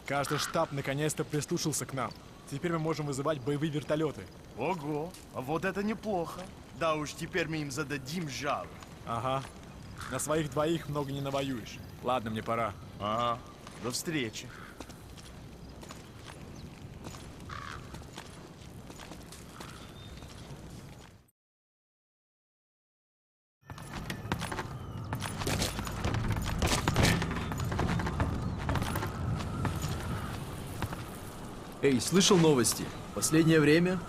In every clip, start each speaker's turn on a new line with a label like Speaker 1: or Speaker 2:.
Speaker 1: Каждый штаб наконец-то прислушался к нам. Теперь мы можем вызывать боевые вертолеты.
Speaker 2: Ого, а вот это неплохо. Да уж, теперь мы им зададим жару.
Speaker 1: Ага. На своих двоих много не навоюешь. Ладно, мне пора.
Speaker 2: Ага, до встречи.
Speaker 3: Эй, слышал новости? Последнее время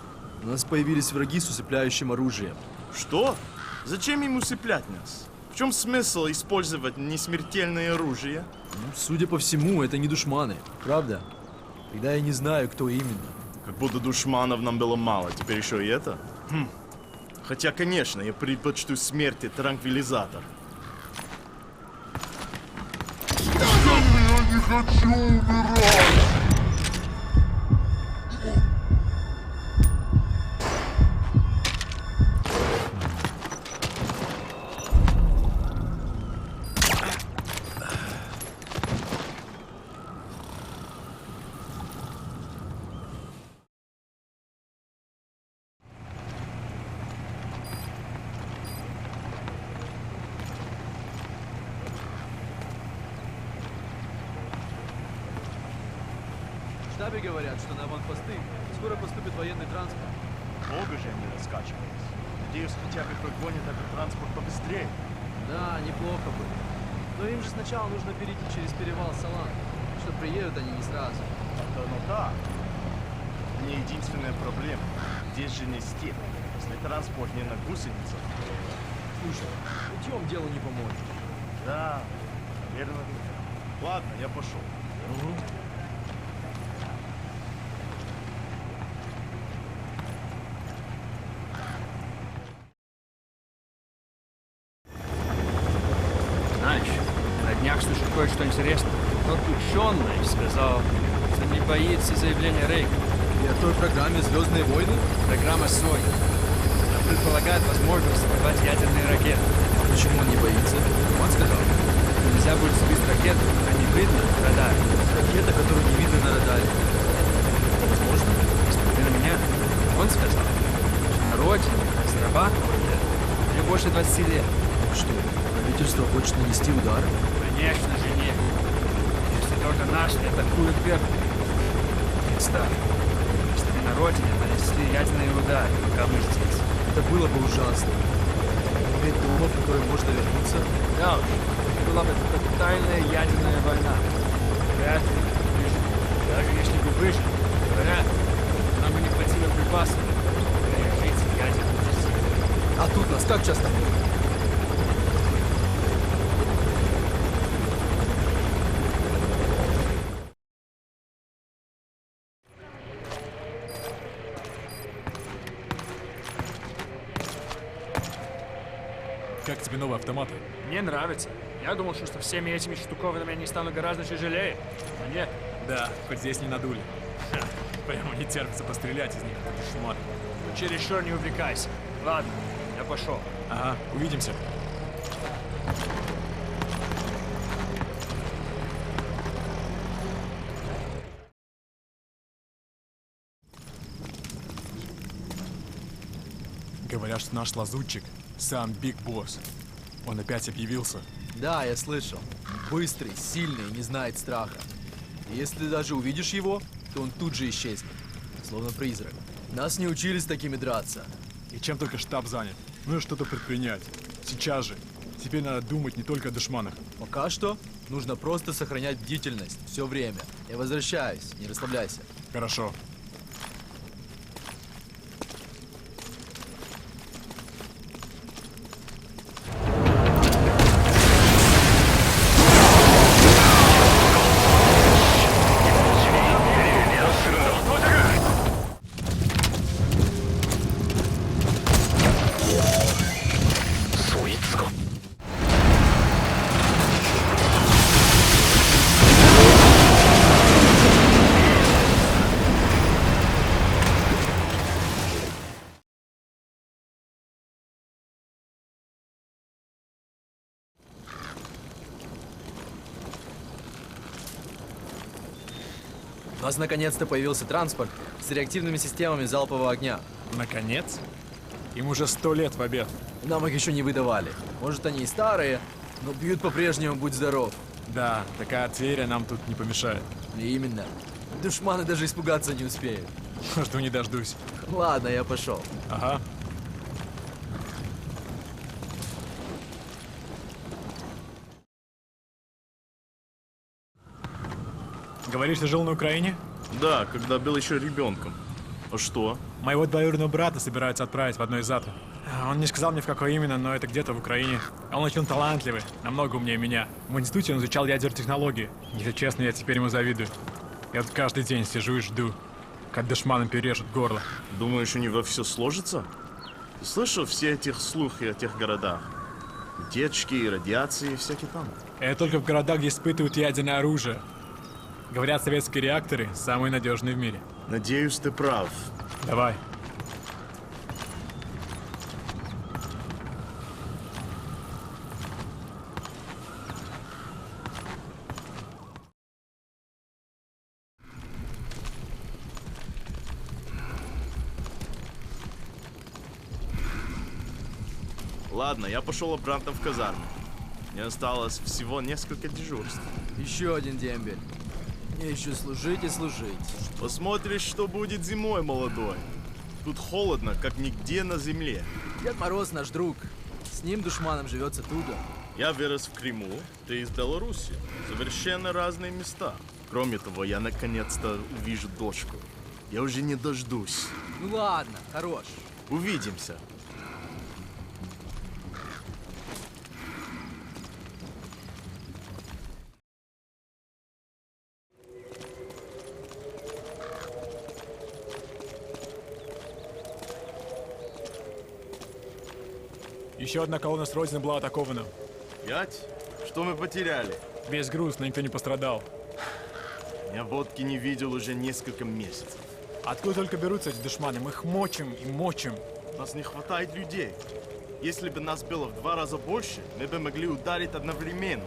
Speaker 3: у нас появились враги с усыпляющим оружием.
Speaker 2: Что? Зачем им усыплять нас? В чем смысл использовать несмертельное оружие?
Speaker 3: Ну, судя по всему, это не душманы, правда? Тогда я не знаю, кто именно.
Speaker 2: Как будто душманов нам было мало, теперь еще и это? Хотя, конечно, я предпочту смерти транквилизатор.
Speaker 4: Я не хочу умирать!
Speaker 3: В штабе говорят, что на аванпосты скоро поступит военный транспорт.
Speaker 2: Долго же они раскачивались. Надеюсь, хотя бы прогонят этот транспорт побыстрее.
Speaker 3: Да, неплохо бы. Но им же сначала нужно перейти через перевал Салан, что приедут они не сразу.
Speaker 2: Это ну так. Не единственная проблема. Здесь же не степь. Если транспорт не на гусеницах.
Speaker 3: Слушай, путем делу не поможет.
Speaker 2: Да, наверное. Ладно, я пошел.
Speaker 5: Знаешь, на днях слышу кое-что интересное. Тот ученый сказал, что не боится заявления Рейгана.
Speaker 3: И о той программе «Звездные войны»?
Speaker 5: Программа Союз. Она предполагает возможность создавать ядерные ракеты.
Speaker 3: А почему он не боится? Он сказал.
Speaker 5: Нельзя будет сбить ракету, а не видно в радаре.
Speaker 3: Ракета, которую не видно на радаре. Это возможно?
Speaker 5: Смотри на меня. Он сказал, что на родине разрабатывают это уже больше 20 лет.
Speaker 3: Что, правительство хочет нанести удар?
Speaker 5: Конечно же нет. Если только наши не атакуют первыми. Представь, если бы на родине нанесли ядерные удары, пока мы здесь.
Speaker 3: Это было бы ужасно. Иметь дома, в который можно вернуться.
Speaker 5: Да уж, была бы тотальная ядерная война. Вряд ли выжили. Даже если бы выжили, говорят, нам бы не хватило припасов, чтобы пережить ядерную силу.
Speaker 3: А тут нас как часто было?
Speaker 1: Как тебе новые автоматы?
Speaker 5: Мне нравится. Я думал, что со всеми этими штуковинами они станут гораздо тяжелее. Но нет.
Speaker 1: Да, хоть здесь не надули. Ха, прямо не терпится пострелять из них, как шмат.
Speaker 5: Ну, чересчур не увлекайся. Ладно, я пошел.
Speaker 1: Ага, увидимся. Говорят, что наш лазутчик сам Биг Босс. Он опять объявился.
Speaker 3: Да, я слышал. Быстрый, сильный, не знает страха. И если ты даже увидишь его, то он тут же исчезнет. Словно призрак. Нас не учили с такими драться.
Speaker 1: И чем только штаб занят. Нужно что-то предпринять. Сейчас же. Теперь надо думать не только о душманах.
Speaker 3: Пока что нужно просто сохранять бдительность все время. Я возвращаюсь, не расслабляйся.
Speaker 1: Хорошо.
Speaker 3: нас наконец-то появился транспорт с реактивными системами залпового огня.
Speaker 1: Наконец? Им уже 100 лет в обед.
Speaker 3: Нам их еще не выдавали. Может, они и старые, но бьют по-прежнему, будь здоров.
Speaker 1: Да, такая артиллерия нам тут не помешает.
Speaker 3: Именно. Душманы даже испугаться не успеют.
Speaker 1: Жду не дождусь.
Speaker 3: Ладно, я пошел.
Speaker 1: Ага. Говоришь, ты жил на Украине?
Speaker 2: Да, когда был еще ребенком. А что?
Speaker 1: Моего двоюродного брата собираются отправить в одно из АТО. Он не сказал мне, в какой именно, но это где-то в Украине. Он очень талантливый, намного умнее меня. В институте он изучал ядеротехнологии. Если честно, я теперь ему завидую. Я тут каждый день сижу и жду, как душманам перережут горло.
Speaker 2: Думаешь, у него все сложится? Ты слышал все эти слухи о тех городах? Утечки, радиации, всякие там.
Speaker 1: Это только в городах, где испытывают ядерное оружие. Говорят, советские реакторы самые надежные в мире.
Speaker 2: Надеюсь, ты прав.
Speaker 1: Давай.
Speaker 2: Ладно, я пошел обратно в казарму. Мне осталось всего несколько дежурств.
Speaker 3: Еще один дембель. Мне еще служить и служить.
Speaker 2: Посмотришь, что будет зимой, молодой. Тут холодно, как нигде на земле.
Speaker 3: Дед Мороз наш друг. С ним душманом живется туда.
Speaker 2: Я вырос в Крыму, ты из Беларуси. Совершенно разные места. Кроме того, я наконец-то увижу дочку. Я уже не дождусь.
Speaker 3: Ну ладно, хорош.
Speaker 2: Увидимся.
Speaker 1: Еще одна колонна с Родины была атакована.
Speaker 2: 5? Что мы потеряли?
Speaker 1: Весь груз, но никто не пострадал.
Speaker 2: Я водки не видел уже несколько месяцев.
Speaker 1: Откуда только берутся эти душманы? Мы их мочим и мочим.
Speaker 2: У нас не хватает людей. Если бы нас было в 2 раза больше, мы бы могли ударить одновременно.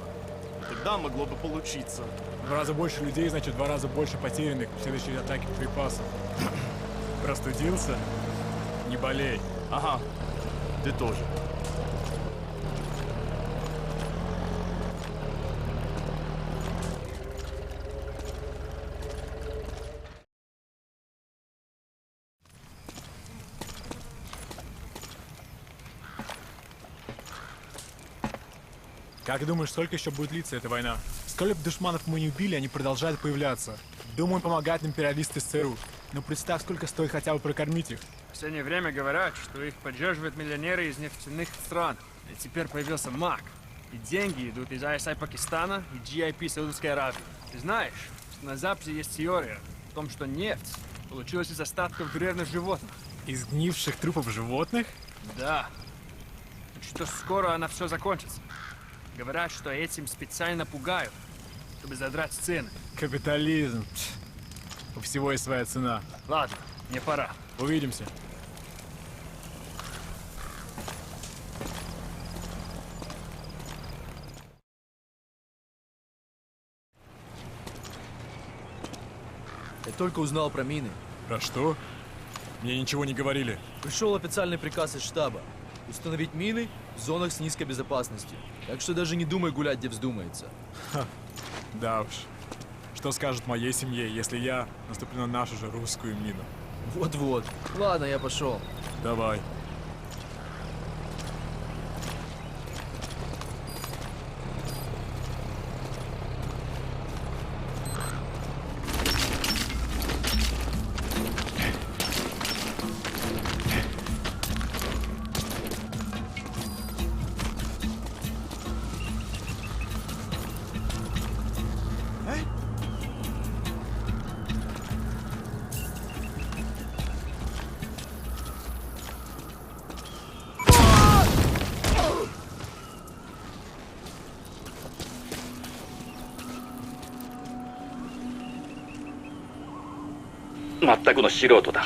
Speaker 2: И тогда могло бы получиться.
Speaker 1: В 2 раза больше людей, значит, в 2 раза больше потерянных в следующей атаке припасов. Простудился? Не болей.
Speaker 2: Ага, ты тоже.
Speaker 1: Как думаешь, сколько еще будет длиться эта война? Сколько бы душманов мы не убили, они продолжают появляться. Думаю, помогают империалисты СССР. Но представь, сколько стоит хотя бы прокормить их.
Speaker 5: В последнее время говорят, что их поддерживают миллионеры из нефтяных стран. И теперь появился МАК. И деньги идут из ISI Пакистана и GIP Саудовской Аравии. Ты знаешь, что на Западе есть теория о том, что нефть получилась из остатков древних животных.
Speaker 1: Из гнивших трупов животных?
Speaker 5: Да. Так что скоро она все закончится. Говорят, что этим специально пугают, чтобы задрать цены.
Speaker 1: Капитализм. У всего есть своя цена.
Speaker 5: Ладно, мне пора.
Speaker 1: Увидимся.
Speaker 3: Я только узнал про мины.
Speaker 1: Про что? Мне ничего не говорили.
Speaker 3: Пришел официальный приказ из штаба. Установить мины в зонах с низкой безопасностью. Так что даже не думай гулять, где вздумается.
Speaker 1: Да уж. Что скажут моей семье, если я наступлю на нашу же русскую мину?
Speaker 3: Вот-вот. Ладно, я пошел.
Speaker 1: Давай.
Speaker 6: 全くの素人だ。